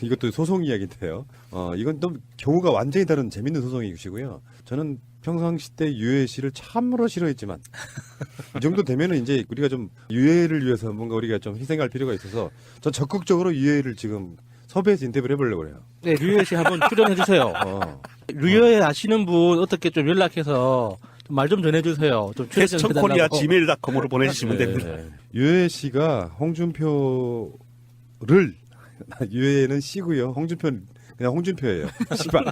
이것도 소송 이야기인데요. 이건 또 경우가 완전히 다른 재밌는 소송이시고요. 저는 평상시 때 유해 씨를 참으로 싫어했지만 이 정도 되면은 이제 우리가 좀 유해를 위해서 뭔가 우리가 좀 희생할 필요가 있어서 전 적극적으로 유해를 지금 섭외해서 인터뷰를 해보려고 해요. 네, 류효 씨 한번 출연해 주세요. 류효 아시는 분 어떻게 좀 연락해서 말 좀 전해주세요. 좀 출연 좀 퀘스천코리아 해달라고. gmail.com으로 보내주시면 네, 됩니다. 네. 유해 씨가 홍준표를 유해는 씨고요. 홍준표는 그냥 홍준표예요. 씨발.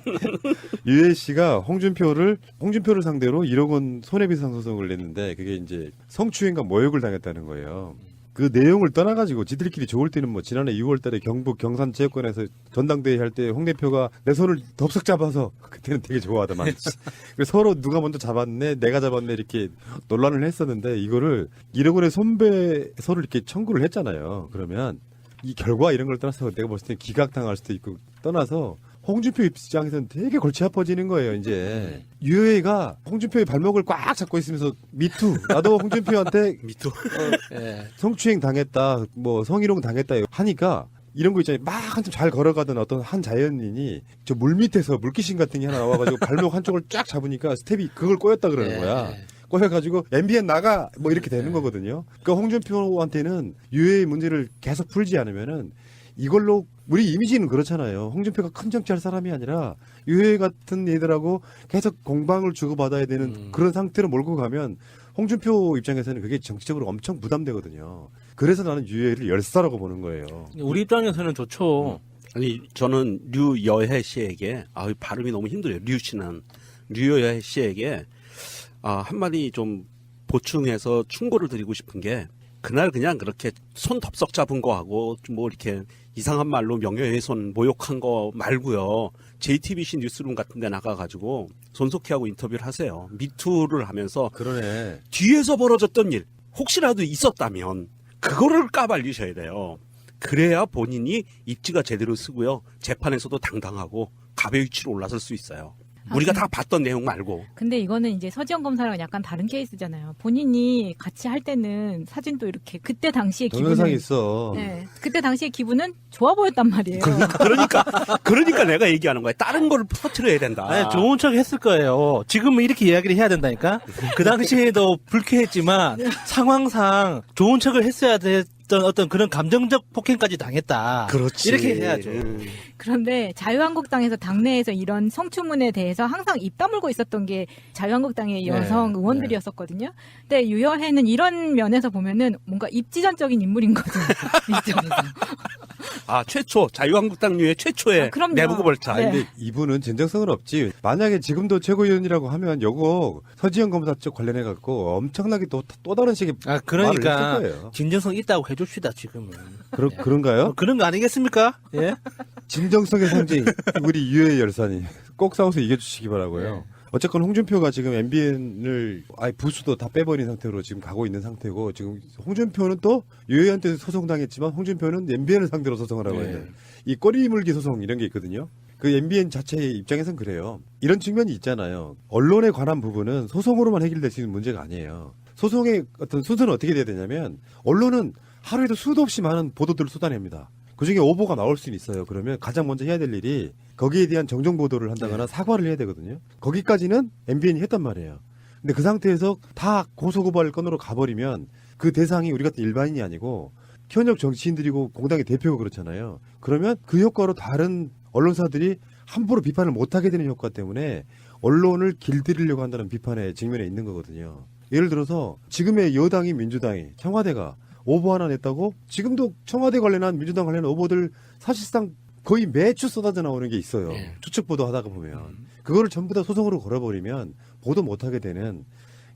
유해 씨가 홍준표를 상대로 1억 원 손해배상 소송을 냈는데 그게 이제 성추행과 모욕을 당했다는 거예요. 그 내용을 떠나가지고 지들끼리 좋을 때는 뭐 지난해 6월달에 경북 경산체육관에서 전당대회 할 때 홍 대표가 내 손을 덥석 잡아서 그때는 되게 좋아하더만. 그래서 서로 누가 먼저 잡았네, 내가 잡았네 이렇게 논란을 했었는데 이거를 1억 원의 손배소를 이렇게 청구를 했잖아요. 그러면 이 결과 이런 걸 떠나서 내가 봤을 때 기각당할 수도 있고 떠나서 홍준표 입장에서는 되게 골치 아파지는 거예요. 이제 유해가 홍준표의 발목을 꽉 잡고 있으면서 미투 나도 홍준표한테 미투. 예. 성추행 당했다, 뭐 성희롱 당했다 하니까 이런 거 있잖아요. 막 한참 잘 걸어가던 어떤 한 자연인이 저 물 밑에서 물귀신 같은 게 하나 나와가지고 발목 한쪽을 쫙 잡으니까 스텝이 그걸 꼬였다 그러는 거야. 꼬여가지고 MBN 나가 뭐 이렇게 되는 거거든요. 그러니까 홍준표한테는 유해의 문제를 계속 풀지 않으면은 이걸로 우리 이미지는 그렇잖아요. 홍준표가 큰 정치할 사람이 아니라 유해 같은 애들하고 계속 공방을 주고받아야 되는 그런 상태로 몰고 가면 홍준표 입장에서는 그게 정치적으로 엄청 부담되거든요. 그래서 나는 유해를 열사라고 보는 거예요. 우리 입장에서는 좋죠. 아니 저는 류여해 씨에게 발음이 너무 힘들어요. 류 씨는 류여해 씨에게 한마디 좀 보충해서 충고를 드리고 싶은 게 그날 그냥 그렇게 손 덥석 잡은 거 하고 뭐 이렇게 이상한 말로 명예훼손 모욕한 거 말고요. JTBC 뉴스룸 같은 데 나가가지고 손석희하고 인터뷰를 하세요. 미투를 하면서 그러네. 뒤에서 벌어졌던 일 혹시라도 있었다면 그거를 까발리셔야 돼요. 그래야 본인이 입지가 제대로 쓰고요. 재판에서도 당당하고 갑의 위치로 올라설 수 있어요. 우리가 다 봤던 내용 말고. 근데 이거는 이제 서지현 검사랑 약간 다른 케이스잖아요. 본인이 같이 할 때는 사진도 이렇게 그때 당시의 동영상이 기분은 있어. 네, 그때 당시의 기분은 좋아 보였단 말이에요. 그러니까 내가 얘기하는 거야. 다른 걸 퍼뜨려야 된다. 아니, 좋은 척 했을 거예요. 지금은 이렇게 이야기를 해야 된다니까? 그 당시에도 불쾌했지만 상황상 좋은 척을 했어야 됐던 어떤 그런 감정적 폭행까지 당했다. 그렇지. 이렇게 해야죠. 그런데 자유한국당에서 당내에서 이런 성추문에 대해서 항상 입 다물고 있었던 게 자유한국당의 여성 의원들이었었거든요. 근데 유여해는 이런 면에서 보면은 뭔가 입지전적인 인물인 거죠. 이쪽에서. 최초 자유한국당류의 최초의 그럼요. 내부고 벌차. 네. 근데 이분은 진정성은 없지. 만약에 지금도 최고위원이라고 하면 요거 서지현 검사 쪽 관련해 갖고 엄청나게 또 다른 식의 그러니까 말을 했을 거예요. 진정성 있다고 해줍시다, 지금은. 그런가요? 그런 거 아니겠습니까? 예? 진정성의 상징 우리 유해 열사님 꼭 싸워서 이겨주시기 바라고요. 네. 어쨌건 홍준표가 지금 MBN을 아예 부수도 다 빼버린 상태로 지금 가고 있는 상태고 지금 홍준표는 또 유해한테 소송당했지만 홍준표는 MBN을 상대로 소송을 하고 있는 이 꼬리 물기 소송 이런 게 있거든요. 그 MBN 자체의 입장에선 그래요. 이런 측면이 있잖아요. 언론에 관한 부분은 소송으로만 해결될 수 있는 문제가 아니에요. 소송의 어떤 순서는 어떻게 돼야 되냐면 언론은 하루에도 수도 없이 많은 보도들을 쏟아냅니다. 그중에 오보가 나올 수는 있어요. 그러면 가장 먼저 해야 될 일이 거기에 대한 정정 보도를 한다거나 사과를 해야 되거든요. 거기까지는 MBN이 했단 말이에요. 근데 그 상태에서 다 고소고발 건으로 가버리면 그 대상이 우리 같은 일반인이 아니고 현역 정치인들이고 공당의 대표가 그렇잖아요. 그러면 그 효과로 다른 언론사들이 함부로 비판을 못하게 되는 효과 때문에 언론을 길들이려고 한다는 비판에 직면해 있는 거거든요. 예를 들어서 지금의 여당이 민주당이 청와대가 오보 하나 냈다고 지금도 청와대 관련한 민주당 관련한 오보들 사실상 거의 매주 쏟아져 나오는 게 있어요. 추측 보도 하다가 보면 그거를 전부 다 소송으로 걸어버리면 보도 못하게 되는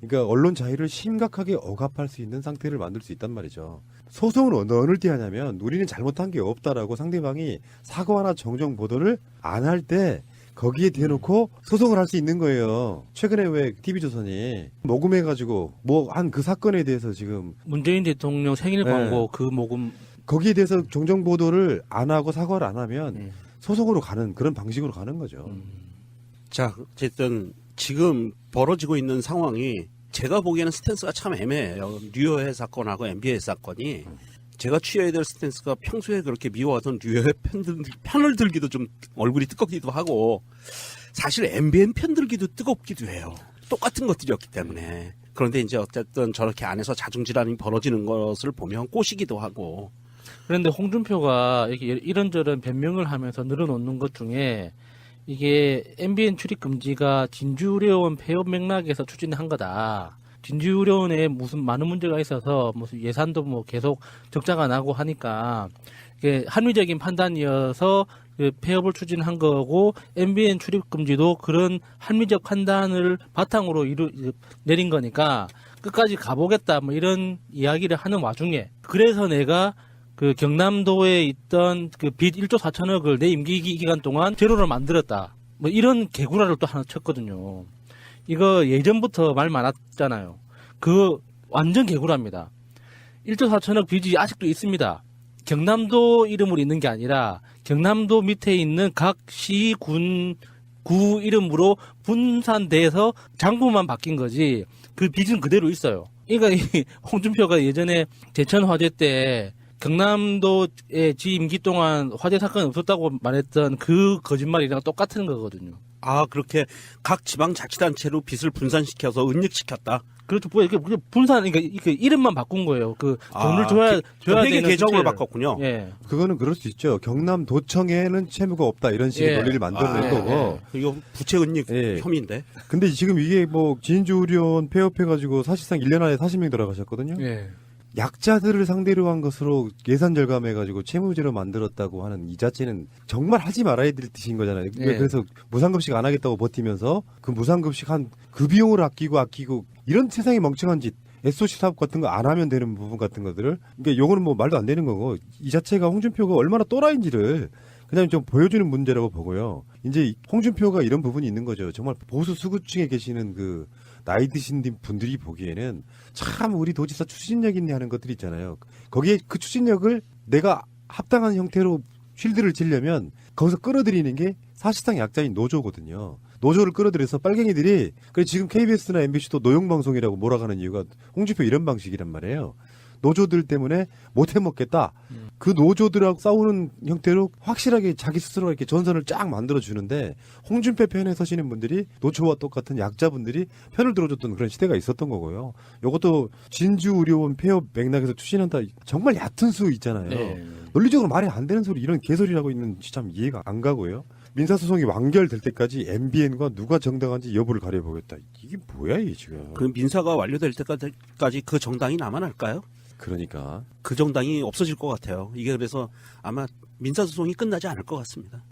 그러니까 언론 자유를 심각하게 억압할 수 있는 상태를 만들 수 있단 말이죠. 소송을 어느 때 하냐면 우리는 잘못한 게 없다라고 상대방이 사과나 정정 보도를 안 할 때 거기에 대놓고 소송을 할 수 있는 거예요. 최근에 왜 TV조선이 모금해가지고 뭐 한 그 사건에 대해서 지금 문재인 대통령 생일 광고 그 모금 거기에 대해서 정정 보도를 안 하고 사과를 안 하면 소송으로 가는 그런 방식으로 가는 거죠. 자, 어쨌든 지금 벌어지고 있는 상황이 제가 보기에는 스탠스가 참 애매해요. 류여해 사건하고 MBA 사건이 제가 취해야 될 스탠스가 평소에 그렇게 미워하던 류여해 편을 들기도 좀 얼굴이 뜨겁기도 하고 사실 MBN 편 들기도 뜨겁기도 해요. 똑같은 것들이었기 때문에. 그런데 이제 어쨌든 저렇게 안에서 자중질환이 벌어지는 것을 보면 꼬시기도 하고. 그런데 홍준표가 이렇게 이런저런 변명을 하면서 늘어놓는 것 중에 이게 MBN 출입 금지가 진주의료원 폐업 맥락에서 추진한 거다. 진주의료원에 무슨 많은 문제가 있어서 무슨 예산도 뭐 계속 적자가 나고 하니까 이게 합리적인 판단이어서 그 폐업을 추진한 거고 MBN 출입 금지도 그런 합리적 판단을 바탕으로 내린 거니까 끝까지 가보겠다 뭐 이런 이야기를 하는 와중에 그래서 내가 그 경남도에 있던 그 빚 1조 4천억을 내 임기 기간 동안 제로를 만들었다. 뭐 이런 개구라를 또 하나 쳤거든요. 이거 예전부터 말 많았잖아요. 그 완전 개구라입니다. 1조 4천억 빚이 아직도 있습니다. 경남도 이름으로 있는 게 아니라 경남도 밑에 있는 각 시, 구 이름으로 분산돼서 장부만 바뀐 거지 그 빚은 그대로 있어요. 그러니까 이 홍준표가 예전에 제천 화재 때 경남도의 지 임기 동안 화재 사건이 없었다고 말했던 그 거짓말이랑 똑같은 거거든요. 아, 그렇게 각 지방자치단체로 빚을 분산시켜서 은닉시켰다. 그렇죠. 뭐 이렇게 분산, 그러니까 이렇게 이름만 바꾼 거예요. 그 돈을 줘야 회계 되는 계정을 실체를. 바꿨군요. 예. 그거는 그럴 수 있죠. 경남도청에는 채무가 없다 이런 식의 예. 논리를 만들어낸 거고. 이거 부채 은닉 예. 혐의인데. 근데 지금 이게 뭐 진주의료원 폐업해가지고 사실상 1년 안에 40명 돌아가셨거든요. 예. 약자들을 상대로 한 것으로 예산 절감해가지고 채무제로 만들었다고 하는 이 자체는 정말 하지 말아야 될 뜻인 거잖아요. 예. 그래서 무상급식 안 하겠다고 버티면서 그 무상급식 한 그 비용을 아끼고 이런 세상에 멍청한 짓 SOC 사업 같은 거 안 하면 되는 부분 같은 것들을 그러니까 요거는 뭐 말도 안 되는 거고 이 자체가 홍준표가 얼마나 또라이인지를 그냥 좀 보여주는 문제라고 보고요. 이제 홍준표가 이런 부분이 있는 거죠. 정말 보수 수구층에 계시는 그 나이 드신 분들이 보기에는 참 우리 도지사 추진력 있네 하는 것들이 있잖아요. 거기에 그 추진력을 내가 합당한 형태로 쉴드를 치려면 거기서 끌어들이는 게 사실상 약자인 노조거든요. 노조를 끌어들여서 빨갱이들이 그래 지금 KBS나 MBC도 노용방송이라고 몰아가는 이유가 홍준표 이런 방식이란 말이에요. 노조들 때문에 못 해먹겠다. 그 노조들하고 싸우는 형태로 확실하게 자기 스스로가 이렇게 전선을 쫙 만들어주는데 홍준표 편에 서시는 분들이 노조와 똑같은 약자분들이 편을 들어줬던 그런 시대가 있었던 거고요. 이것도 진주의료원 폐업 맥락에서 추진한다. 정말 얕은 수 있잖아요. 네. 논리적으로 말이 안 되는 소리 이런 개소리라고 있는 참 이해가 안 가고요. 민사소송이 완결될 때까지 MBN과 누가 정당한지 여부를 가려보겠다. 이게 뭐야 이게 지금. 그 민사가 완료될 때까지 그 정당이 남아날까요? 그러니까. 그 정당이 없어질 것 같아요. 이게 그래서 아마 민사소송이 끝나지 않을 것 같습니다.